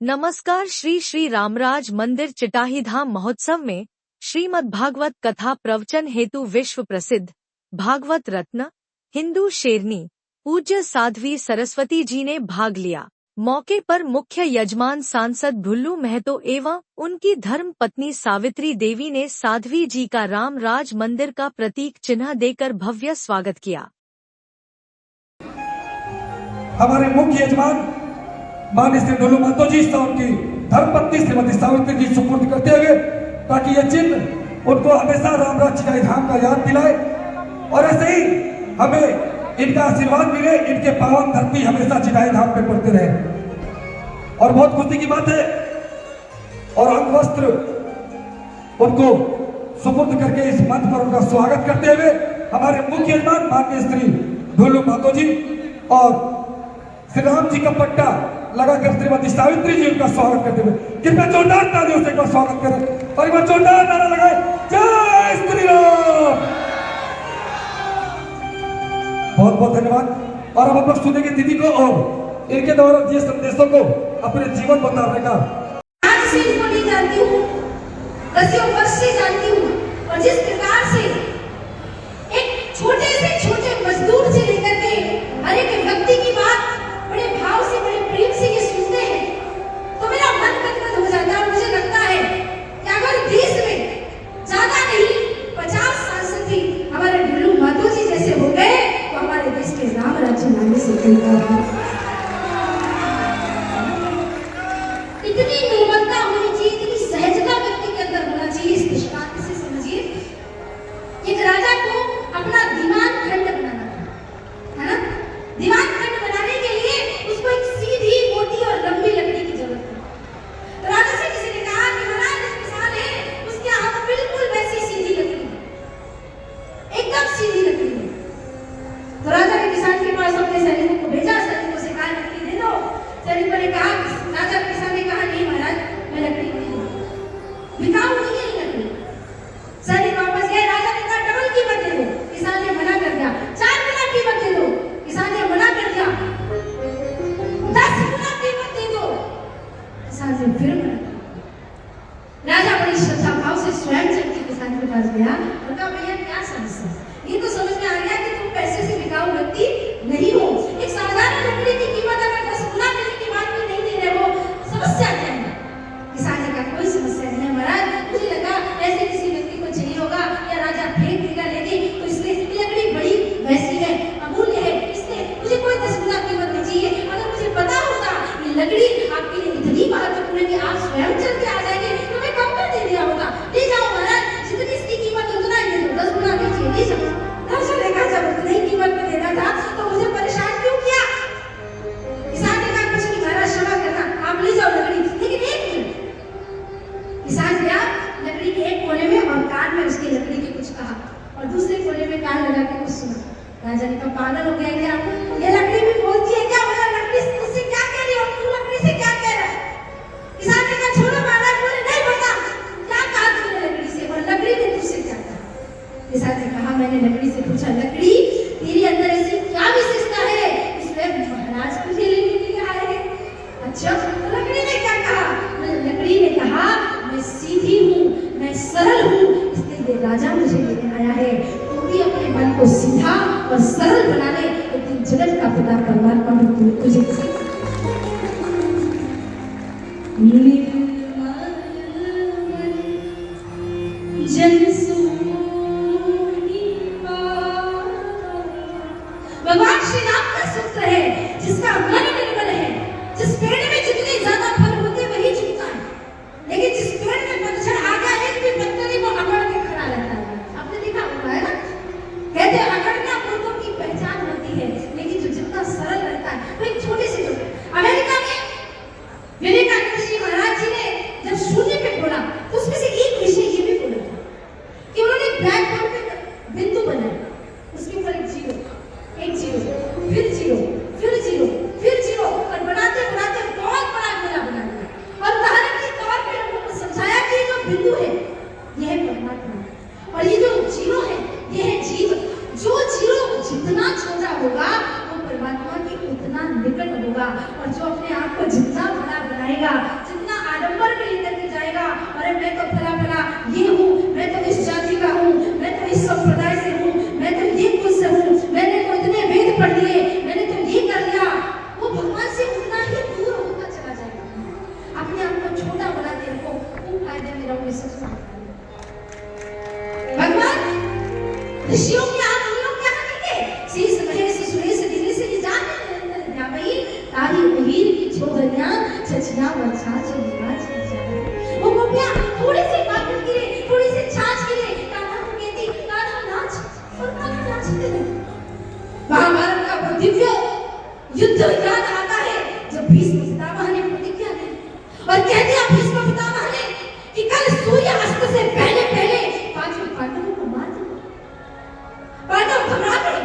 नमस्कार। श्री श्री रामराज मंदिर चिटाही धाम महोत्सव में श्रीमद् भागवत कथा प्रवचन हेतु विश्व प्रसिद्ध भागवत रत्न हिंदू शेरनी पूज्य साध्वी सरस्वती जी ने भाग लिया। मौके पर मुख्य यजमान सांसद भुल्लू महतो एवं उनकी धर्म पत्नी सावित्री देवी ने साध्वी जी का रामराज मंदिर का प्रतीक चिन्ह देकर भव्य स्वागत किया। हमारे मुख्य यजमान माननीय श्री भुल्लू महतो जी से उनकी धर्मपत्नी श्रीमती सावित्री जी सुपुर्द करते हुए, ताकि यह चिन्ह उनको हमेशा रामराज चिटाही धाम का याद दिलाए और ऐसे ही हमें इनका आशीर्वाद मिले, इनके पावन धरती हमेशा चिटाही धाम पे पड़ते रहे। और बहुत खुशी की बात है, और अंग वस्त्र उनको सुपुर्द करके इस मंच पर उनका स्वागत करते हुए हमारे मुख्य यजमान माननीय श्री भुल्लू महतो जी और श्री राम जी का पट्टा लगाकर श्रीमती सावित्री जी उनका स्वागत करते हुए कृपया जोरदार तालियों से एक बार स्वागत करें और एक बार जोरदार नारा लगाए, जय श्री राम। बहुत बहुत धन्यवाद। और अब हम लोग सुनेंगे दीदी को और इनके द्वारा दिए संदेशों को अपने जीवन बताने का। आज से इनको नहीं जानती हूँ, दसियों वर्ष से जानती हूँ, और जिस प्रकार से एक छोटे से छोटे मजदूर से लेकर के हर एक व्यक्ति की बात बड़े भाव से बड़े प्रेम से ये सुनते हैं, तो मेरा मन गदगद हो जाता है। मुझे लगता है कि अगर देश में ज्यादा नहीं 50 सांसद भी हमारे भुल्लू महतो जी जैसे हो गए तो हमारे देश के राम राज्य नाम से इतनी निर्मलता होनी चाहिए, इतनी सहजता व्यक्ति के अंदर होना चाहिए। इस दृष्टांत से समझिए, एक राजा को अपना दीवान खंड बनाना है ना। दीवान खंड बनाने के लिए उसको एक सीधी मोटी और लंबी लकड़ी की जरूरत है। तो राजा से किसी ने कहा कि महाराज एक किसान है, उसके यहाँ बिल्कुल वैसी सीधी लकड़ी है, एकदम सीधी लकड़ी है। तो राजा ने किसान के पास अपने सैनिकों को भेजा, सैनिकों से कहा लकड़ी दे दो। सैनिकों ने कहा, राजा किसान ने कहा नहीं महाराज मैं लकड़ी नहीं दूंगा, बिकाऊ नहीं है ये लकड़ी। सैनिक वापस गए, राजा ने कहा डबल कीमत दे दो, किसान ने मना कर दिया। 4 गुना कीमत दे दो, किसान ने मना कर दिया। 10 गुना कीमत दे दो, किसान ने फिर मना कर दिया। राजा बड़ी श्रद्धा भाव से स्वयं चल के किसान के पास गया और कहा भैया क्या समस्या है? ये तो समझ में आ गया कि तुम पैसे से बिकाऊ व्यक्ति नहीं हो। एक साधारण लकड़ी की कीमत अगर 10 गुना देने के बाद भी नहीं दे रहे हो, समस्या क्या है? किसान ने कहा कोई समस्या नहीं है महाराज, मुझे लगा ऐसे किसी व्यक्ति को चाहिए होगा या राजा फेंक देगा लेके, तो इसलिए लकड़ी बड़ी वैसी है, अमूल्य है, इसलिए मुझे कोई 10 गुना कीमत नहीं चाहिए। अगर मुझे पता होता कि लकड़ी आपके लिए इतनी महत्वपूर्ण है कि आप स्वयं चल के आ जाएंगे तो मैं कम कर दे दिया होगा। ले जाओ महाराज, जितनी इसकी कीमत उतना ही दे दो, 10 गुना दीजिए, ले जाओ। राजा ने कहा जब उतनी कीमत में देना था तो मुझे परेशान क्यों किया? किसान ने कहा कुछ नहीं महाराज क्षमा करना, आप ले जाओ लकड़ी, लेकिन एक मिनट। किसान गया लकड़ी के एक कोने में और कान में उसकी लकड़ी के कुछ कहा और दूसरे कोने में कान लगा के कुछ सुना। राजा ने कहा पागल हो गया क्या? ये लकड़ी भी बोलती है क्या? बोला लकड़ी तुझसे क्या कह रही हो, तू लकड़ी से क्या कह रहा है? किसान ने कहा छोड़ो महाराज, बोले नहीं बता क्या कहा तुमने लकड़ी से, और लकड़ी ने तुझसे क्या कहा? किसान ने कहा मैंने लकड़ी से पूछा लकड़ी तेरे अंदर ऐसी क्या विशेषता है इसलिए महाराज तुझे लेने के लिए आए हैं? अच्छा तो लकड़ी ने क्या कहा? लकड़ी ने कहा मैं सीधी हूँ, मैं सरल हूँ, इसलिए राजा मुझे लेने आया है। तू भी अपने मन को सीधा और सरल बना ले, एक दिन जगत का पिता परमात्मा भी तुझे भगवान श्री राम का सूत्र है, जिसका मन निर्मल है, जिस पेड़ में जितने ज्यादा फल होते वही झुकता है, लेकिन जिस पेड़ में पतझड़ आ गया एक भी पत्ता नहीं वो अकड़ के खड़ा रहता है। आपने देखा होगा है ना, कहते हैं अकड़ना मूर्खों की पहचान होती है, लेकिन जो जितना सरल रहता है वो एक छोटे से अमेरिका में विवेकानंद जी महाराज जी ने जब शून्य पे बोला तो उसमें से एक विषय ये भी बोला था कि उन्होंने ब्लैक बोर्ड पे बिंदु बनाया, उसके ऊपर एक जीरो, फिर जीरो, फिर जीरो और बनाते बनाते बहुत बड़ा गोला बना दिया। और उदाहरण के तौर पे लोगों को समझाया कि ये जो बिंदु है यह है परमात्मा और ये जो जीरो है यह है जीव। जो जीरो जितना छोटा होगा वो परमात्मा के उतना निकट होगा, और जो अपने आप को जितना बड़ा बनाएगा जाएगा, जितना आडंबर में लेकर के जाएगा, अरे मैं तो फला फला ये हूँ, मैं तो इस जाति का हूँ, मैं तो इस संप्रदाय से हूँ, मैं तो ये कुल से हूँ, मैंने तो इतने वेद पढ़ लिए, मैंने तो ये कर लिया, वो भगवान से उतना ही दूर होता चला जाएगा। अपने आप को छोटा बना के रखो, खूब फायदे में रहोगे। सच में भगवान ऋषियों की आत्मियों क्या कहेंगे, शीश महेश सुरेश दिने से जाने या भाई तारी वीर की छोगरियां छछना वर्षा चलिया चल। वो गोपियां थोड़ी सी बात के लिए, थोड़ी सी छाछ के लिए कान्हा को कहती कान्हा नाच, और कान्हा नाचते हैं। महाभारत का वो दिव्य युद्ध याद आता है जब भीष्म पितामह ने प्रतिज्ञा दी और कह दिया भीष्म पितामह ने कि कल सूर्य अस्त से पहले पहले पांचों पांडवों को मार दो। पांडव घबरा गए,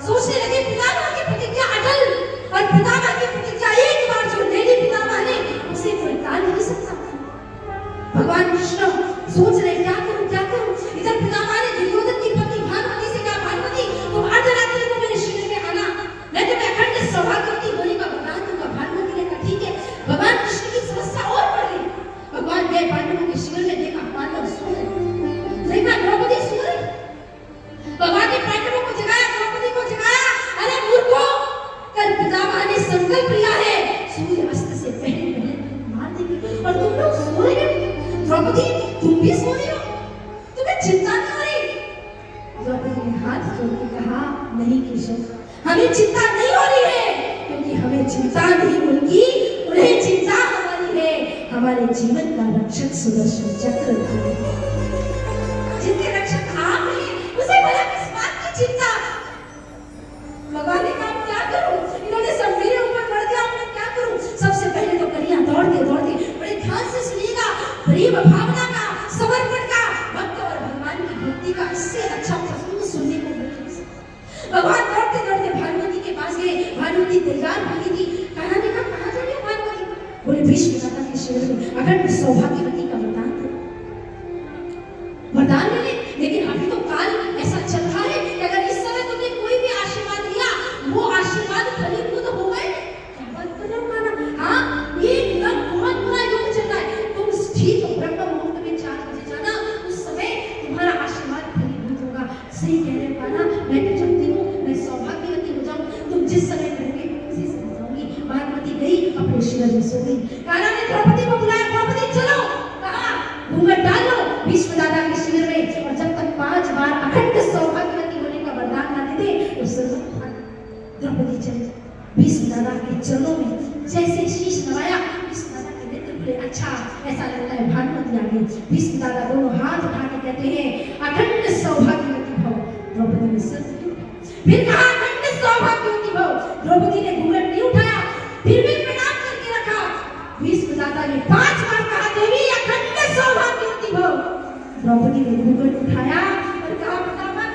सोचने लगे पितामह की प्रतिज्ञा अटल, और पितामह की प्रतिज्ञा एक बार जो ले ली पितामह ने उसे कोई टाल नहीं सकता। भगवान कृष्ण सोच रहे क्या करूं क्या करूं। इधर पितामह ने दुर्योधन की पत्नी भानुमति से कहा, भानुमति तुम अर्धरात्रि को मेरे शिविर में आना, नहीं तो मैं अखंड सौभाग्यवती होने का वरदान दूंगा। भानुमति ने कहा ठीक है। भगवान कृष्ण की समस्या और बढ़ गई। भगवान गए पांडवों के शिविर में, देखा पांडव सो रहे, देखा द्रौपदी सो रही। भगवान ने पांडवों को जगाया, द्रौपदी को जगाया, अरे मूर्खों, कल पितामह ने संकल्प लिया है सूर्य अस्त से पहले पहले मार देंगे, और तुम लोग सो रहे हो। द्रौपदी तुम भी सो रही हो, तुम्हें चिंता नहीं हो रही? द्रौपदी ने हाथ जोड़ के कहा, नहीं केशव, हमें चिंता नहीं हो रही है, क्योंकि हमें चिंता नहीं उनकी, उन्हें चिंता हमारी है। हमारे जीवन का रक्षक सुदर्शन चक्र है, जिनके रक्षक आप हैं, उसे भला किस बात की चिंता? भगवान ने कहा क्या करूं, इन्होंने सब मेरे ऊपर कर दिया, मैं क्या करूं? सबसे पहले तो कन्या दौड़ते दौड़ते, बड़े ध्यान से सुनिएगा, प्रेम भावना का, समर्पण का, भक्त और भगवान की भक्ति का इससे अच्छा प्रसंग सुनने को मिलेगा। भगवान दौड़ते दौड़ते भानुमति के पास गए। भानुमति तैयार हुई थी। कान्हा ने कहा कहां जा रही है भानुमति? बोले भीष्म पितामह के शिविर में अखंड सौभाग्यवती का वरदान दे। वरदान मिले, लेकिन अभी तो काल ऐसा चल रहा है कि अगर इस समय तुमने कोई भी आशीर्वाद लिया, वो आशीर्वाद फलीभूत हो गए। क्या बात कर रहे हो कान्हा? हाँ, ये एकदम बहुत बुरा योग चल रहा है। तुम ठीक ब्रह्म मुहूर्त में 4 बजे जाना, उस समय तुम्हारा आशीर्वाद फलीभूत होगा। सही कह रहे हो कान्हा, मैं तो चाहती हूँ मैं सौभाग्यवती हो जाऊँ, तुम जिस समय कहोगे उसी समय जाऊंगी। भानुमति गई, अपने शिविर में सो गई। कान्हा ने द्रौपदी को बुलाया, द्रौपदी चलो, कहा घूंघट डालो भीष्म दादा के शिविर में, और जब तक 5 बार अखंड सौभाग्यवती होने का वरदान ना दे दे उस द्रौपदी चले भीष्म दादा के चरणों में जैसे शीश नवाया। भीष्म दादा के नेत्र खुले, अच्छा ऐसा लगता है भानुमति आ गई। भीष्म दादा दोनों हाथ उठा के कहते हैं अखंड सौभाग्यवती भव। द्रौपदी ने सिर फिर कहा अखंड सौभाग्यवती भव। द्रौपदी ने घूंघट नहीं उठाया, फिर भी प्रणाम करके रखा। भीष्म दादा ने 5 बार कहा देवी अखंड सौभाग्यवती भव। द्रौपदी ने घूंघट उठाया और कहा पितामह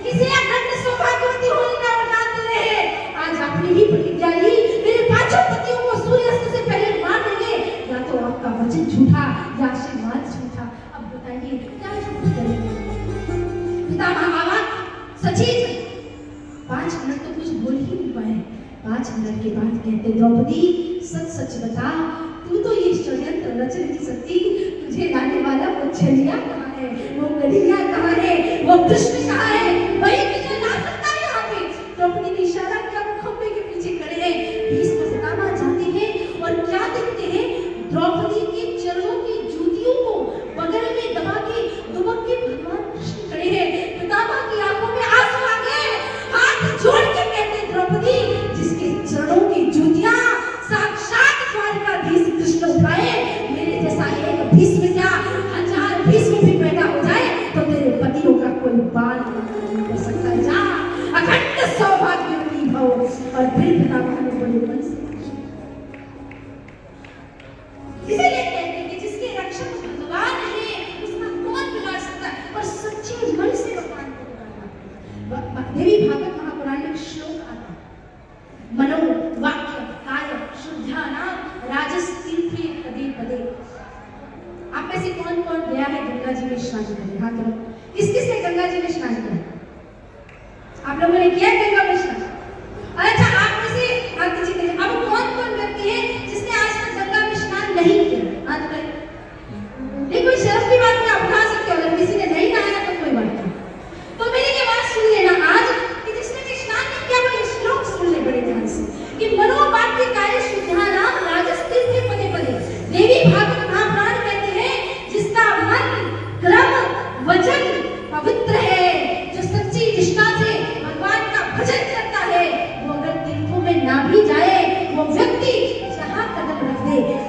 किसे अखंड सौभाग्यवती होने का वरदान दे रहे हैं? आज आपने ही प्रतिज्ञा ली मेरे 5 पतियों को सूर्यास्त से पहले मार देंगे। या तो आपका वचन झूठा या आशीर्वाद झूठा। अब बताइए क्या झूठ करेंगे? पितामह आवाज सचेत 5 मिनट तो कुछ बोल ही नहीं पाए। 5 मिनट के बाद कहते द्रौपदी सच सच बता, तू तो ये षड्यंत्र रच नहीं सकती। तुझे लाने वाला वो छलिया कहाँ है, वो गढ़िया कहाँ है, वो कृष्ण कहाँ है? वही मुझे ला सकता है यहाँ पे। द्रौपदी ने इशारा किया, वो खंबे के पीछे खड़े हैं। भीष्म पितामह जाते हैं और क्या देखते हैं? द्रौपदी के चरणों की जूतियों को बगल में दबा के दुबक के भगवान कृष्ण खड़े हैं। पितामह की आंखों में आंसू आ गए, हाथ जोड़ के कहते द्रौपदी जिसके चरणों की जूतियां साक्षात द्वारकाधीश कृष्ण उठाए, मेरे जैसा एक भीष्म क्या 1000 भीष्म भी पैदा हो जाए तो तेरे पतियों का कोई बाल नहीं कर सकता। जा अखंड सौभाग्यवती भव। और फिर पितामह ने बड़े मन से इसीलिए कहते हैं कि जिसके रक्षक भगवान है उसका कौन बिगाड़ सकता है? और सच्चे मन से भगवान को बिगाड़ना। देवी भागवत महापुराण में श्लोक आता है, मनो वाक्य काय शुद्धानां राजस तीर्थे पदे पदे। आप में से कौन कौन गया है गंगा जी में स्नान करने? हाथ रखो। किस किस ने गंगा जी में स्नान किया? आप लोगों ने किया गंगा में स्नान? अच्छा, आप में से हाथ नीचे करें। अब कौन कौन व्यक्ति है जिसने आज तक गंगा में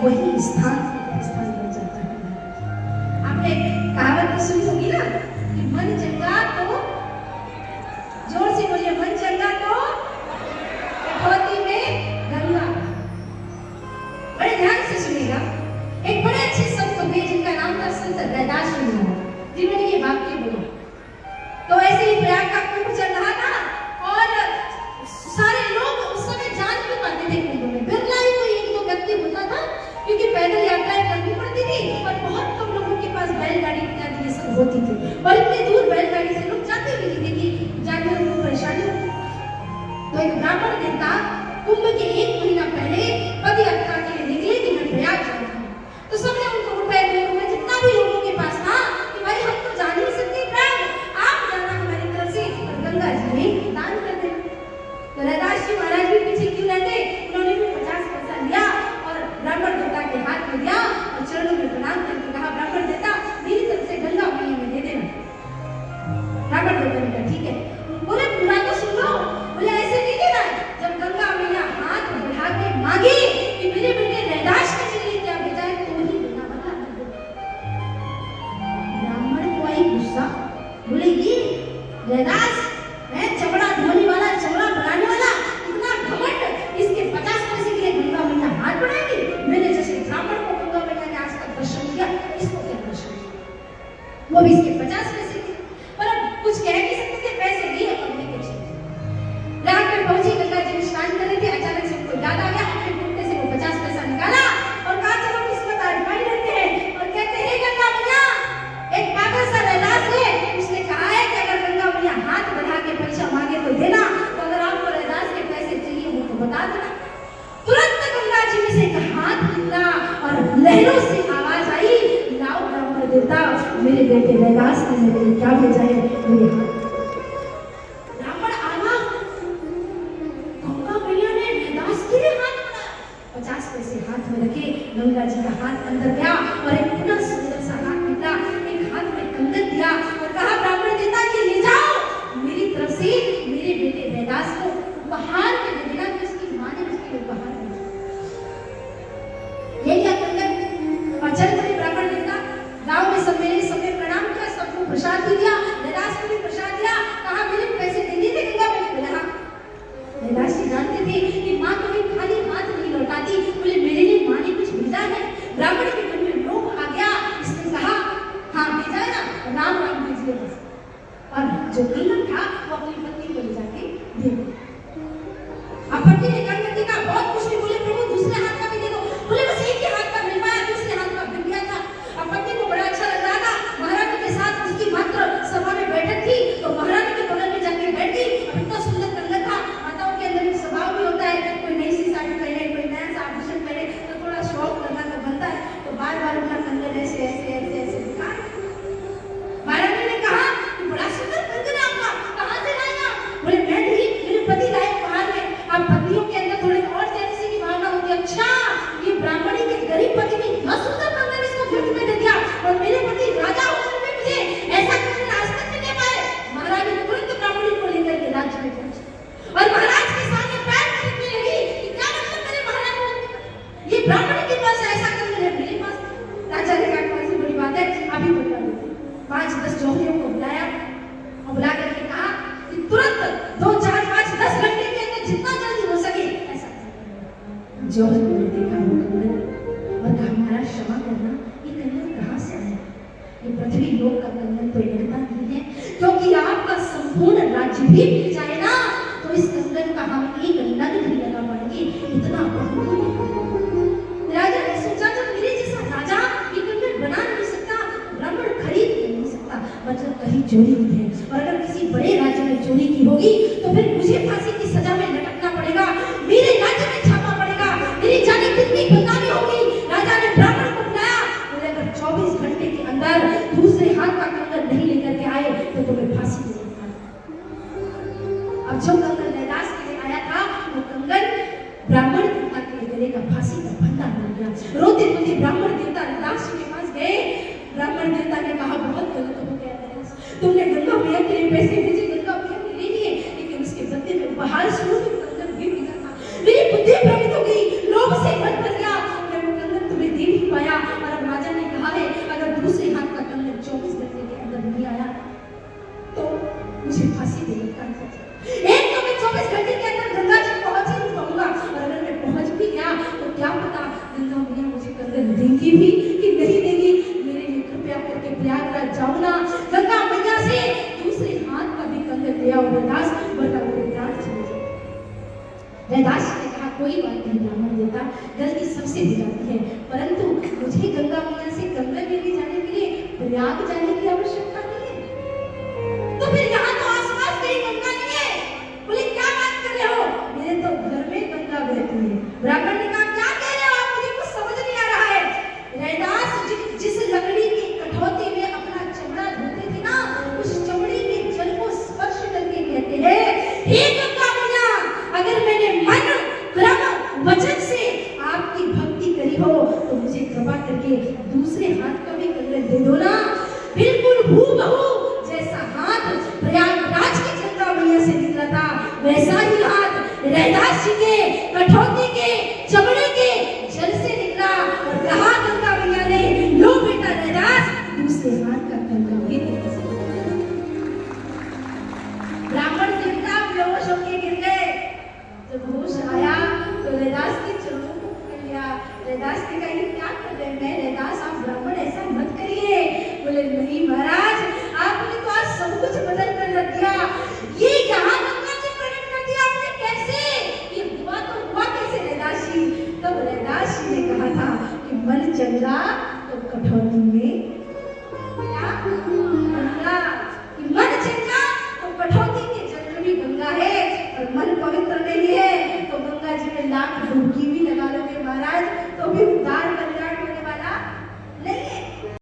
वही स्थान बन जाता है। आपने कहावत तो सुनी होगी ना कि मन चंगा तो, जोर से बोलिए, मन चंगा तो कठौती में गंगा। बड़े ध्यान से सुनिएगा। एक बड़े अच्छे संत हुए जिनका नाम था संत रैदास जी महाराज, जिन्होंने ये वाक्य बोला। तो ऐसे ही प्रयाग का कुंभ चल रहा था और सारे लोग उस समय जान नहीं पाते थे कुंभ में। बिरला ही कोई एक दो व्यक्ति होता था, क्योंकि पैदल यात्राएं करनी पड़ती थी और बहुत कम लोगों के पास बैलगाड़ी इत्यादि ये सब होती थी और इतने दूर बैलगाड़ी से लोग जाते भी नहीं थे कि जाने में उनको परेशानी होती। तो एक ब्राह्मण देवता कुंभ के 1 महीना पहले पद यात्रा के लिए निकले कि मैं प्रयाग जा रहा हूँ। तो सबने उनको रुपए में जितना भी लोगों के पास था कि भाई हम तो जा नहीं सकते प्रयाग, आप जाना हमारी तरफ से और गंगा जी में दान कर देना। तो रैदास जी महाराज भी पीछे क्यों रहते, उन्होंने भी 50 पैसा लिया और ब्राह्मण देवता के हाथ में दिया और चरणों में प्रणाम करके कहा, ब्राह्मण देवता मेरी तरफ से गंगा मैया में दे देना। ब्राह्मण देवता ने कहा ठीक है। बोले पूरा तो सुन लो। बोले ऐसे नहीं देना, जब गंगा मैया हाथ बढ़ा के मांगी कि मेरे बेटे रैदास के लिए क्या भेजा है तो ही देना, वरना मत देना। ब्राह्मण को आई गुस्सा, बोले ये रैदास मैं चमड़ा धोने वाला, चमड़ा बनाने वाला, इतना घमंड, इसके 50 पैसे के लिए गंगा मैया हाथ बढ़ाएगी। मैंने जैसे ब्राह्मण को गंगा मैया ने आज तक दर्शन किया, इसको क्या दर्शन किया, वो भी इसके 50 पैसे के। पर अब कुछ कह नहीं सकते थे, पैसे दिए अपने के लिए। रात में पहुंची, गंगा जी में स्नान कर रहे थे, अचानक से उनको याद आ गया, अपने कुर्ते से वो 50 पैसा निकाला और कहा चलो किस्मत आजमाई लेते हैं। और कहते हैं गंगा मैया, एक पागल सा रैदास है, उसने कहा है कि अगर गंगा मैया हाथ बढ़ा के पैसा मांगे तो देना, तो अगर आपको रैदास के पैसे चाहिए हो तो बता देना। तुरंत गंगा जी में से एक हाथ निकला और लहरों से आवाज आई, लाओ ब्राह्मण देवता, मेरे बेटे रैदास ने मेरे लिए क्या भेजा है, मेरे हाथ। ब्राह्मण आवा, गंगा मैया ने रैदास के लिए हाथ बढ़ाया, 50 पैसे हाथ में रखे, गंगा जी का हाथ अंदर गया और एक पुनः सुंदर सा हाथ निकला, एक हाथ में कंगन दिया और कहा ब्राह्मण देवता के ले जाओ, मेरी तरफ से मेरे बेटे रैदास को उपहार में दे देना, कि उसकी मां ने उसके उपहार में ये क्या कंगन। और चल पड़े ब्राह्मण देवता, गांव में सब मेरे समय प्रणाम किया, सबको प्रसाद दिया, रैदास को भी प्रसाद दिया, कहा मेरे पैसे दे दिए थे गंगा मैया ने। बोला रैदास जी जानते थे कि मां कभी खाली हाथ नहीं लौटाती। बोले मेरे लिए मां ने कुछ भेजा है। ब्राह्मण के मन में लोभ आ गया, इसने कहा हाँ भेजा है ना, राम राम भेजिए बस। और जो कंगन था वो अपनी पत्नी को ले जाके दे दिया। अब पत्नी ने कंगन देखा, बहुत खुश हुई, बोले प्रभु दूसरे हाथ का भी दे दो। बोले बस एक ही हाथ का मिल पाया, दूसरे हाथ का मिल गया था। अब पत्नी को बड़ा अच्छा लग रहा था। महारानी के साथ उसकी मात्र सभा में बैठक थी, तो महारानी के बगल में जाके बैठ गई। इतना सुंदर कंगन था। माताओं के अंदर एक स्वभाव भी होता है, कोई नई सी साड़ी पहने, कोई नया सा आभूषण पहने तो थोड़ा शौक करना तो बनता है, तो बार बार अपना कंगन ऐसे ऐसे ऐसे ऐसे दिखा। महारानी ने कहा बड़ा सुंदर कंगन है आपका, कहाँ से लाया? बोले मैं नहीं, मेरे पति लाए उपहार में। अब पतियों के अंदर थोड़ी और जेलसी की भावना होती है, अच्छा ये ब्राह्मणी के गरीब पति ने इतना सुंदर कंगन इसको गिफ्ट में दे दिया और मेरे पति राजा होकर भी मुझे ऐसा कंगन आज तक नहीं दे पाए। महारानी तुरंत ब्राह्मणी को लेकर के राज्य में पहुंची और महाराज के सामने पैर पटकने लगी कि क्या मतलब मेरे महाराज, ये ब्राह्मणी के पास ऐसा कंगन है, मेरे पास। राजा ने कहा कौन सी बड़ी बात है, अभी बुला देते। 5-10 जोहरियों को बुलाया और बुला करके कहा कि तुरंत 2, 4, 5, 10 घंटे के अंदर जितना जल्दी हो सके ऐसा करें। जोहरियों ने देखा वो कंगन और कहा महाराज क्षमा करना, ये कंगन कहाँ से आया? ये पृथ्वी लोक का कंगन तो इतना नहीं है, क्योंकि आपका संपूर्ण राज्य भी मिल जाए ना तो इस कंगन का हम एक नग नहीं लगा पाएंगे, इतना बहुमूल्य। राजा ने सोचा जब मेरे जैसा राजा ये कंगन बना नहीं सकता, ब्राह्मण खरीद नहीं सकता, मतलब कहीं चोरी हुई है, और अगर किसी बड़े राज्य में चोरी की होगी तो फिर मुझे फांसी की सजा में लटकना पड़ेगा, मेरे राज्य में छापा पड़ेगा, मेरी जाने कितनी बदनामी होगी। राजा ने ब्राह्मण को बुलाया, बोले अगर 24 घंटे के अंदर दूसरे हाथ का कंगन नहीं लेकर के आए तो तुम्हें फांसी दे देगा। अब जो कंगन रैदास के लिए आया था वो कंगन ब्राह्मण देवता के गले का फांसी का फंदा बन गया। रोते रोते ब्राह्मण देवता रैदास जी के पास गए। ब्राह्मण देवता ने कहा बहुत गलत हो गया रैदास, तुमने गंगा मैया के लिए पैसे भेजे, गंगा मैया ने ले लिए, लेकिन उसके बदले में उपहार स्वरूप कंगन भी मिला था। मेरी बुद्धि भ्रमित हो गई, लोभ से मन भर गया, मैं वो कंगन पाया। और अब राजा ने कहा है अगर दूसरे हाथ का कंगन 24 घंटे के अंदर नहीं आया तो मुझे फांसी देने का एक तो मैं 24 घंटे के अंदर गंगा जी पहुंच ही नहीं पाऊंगा, और अगर मैं पहुंच भी गया तो क्या पता गंगा मैया मुझे कंगन देंगी भी कि नहीं देंगी। मेरे लिए कृपया करके प्रयागराज जाओ ना, गंगा मैया से दूसरे हाथ का भी कंगन ले आओ रैदास, वरना मेरे प्राण चले जाए। रैदास ने कहा कोई बात नहीं ब्राह्मण देवता, गलती सबसे हो जाती है, परंतु मुझे गंगा मैया से कंगन लेने जाने के लिए प्रयाग जाने की आवश्यकता नहीं है। तो फिर यहाँ तो आसपास कहीं गंगा नहीं है। बोले क्या बात कर रहे हो, मेरे तो घर में गंगा बहती है। ब्राह्मण ने कहा क्या कह रहे हो आप, मुझे कुछ समझ नहीं आ रहा है। रैदास जिस लकड़ी की कठौती में अपना चमड़ा धोते थे ना, उस चमड़ी के जल को स्पर्श करके कहते हैं हे गंगा मैया, अगर मैंने मन कर्म वचन से आपकी भक्ति करी हो तो मुझे कृपा करके दूसरे हाथ का भी कंगन दे दो ना। बिल्कुल हूबहू जैसा हाथ प्रयागराज की गंगा मैया से निकला था वैसा ही हाथ रैदास जी के कठौती के चमड़े के जल से निकला, और कहा गंगा मैया ने लो बेटा रैदास दूसरे हाथ का कंगन दे दे। ब्राह्मण देवता बेहोश होकर गिर गए। जब होश आया तो रैदास के चरणों को पकड़ लिया। रैदास ने कहा ये क्या कर रहे हैं, रैदास आप ब्राह्मण ऐसा मत करिए। बोले नहीं महाराज, आपने तो आज सब कुछ बदल कर रख दिया। ये यहाँ गंगा जी प्रकट कर दिया आपने, कैसे ये हुआ तो हुआ कैसे रैदास जी। तब रैदास जी ने कहा था कि मन चंगा तो कठौती में क्या गंगा, कि मन चंगा तो कठौती के जल में भी गंगा है, और मन पवित्र नहीं है तो गंगा जी में लाख डुबकी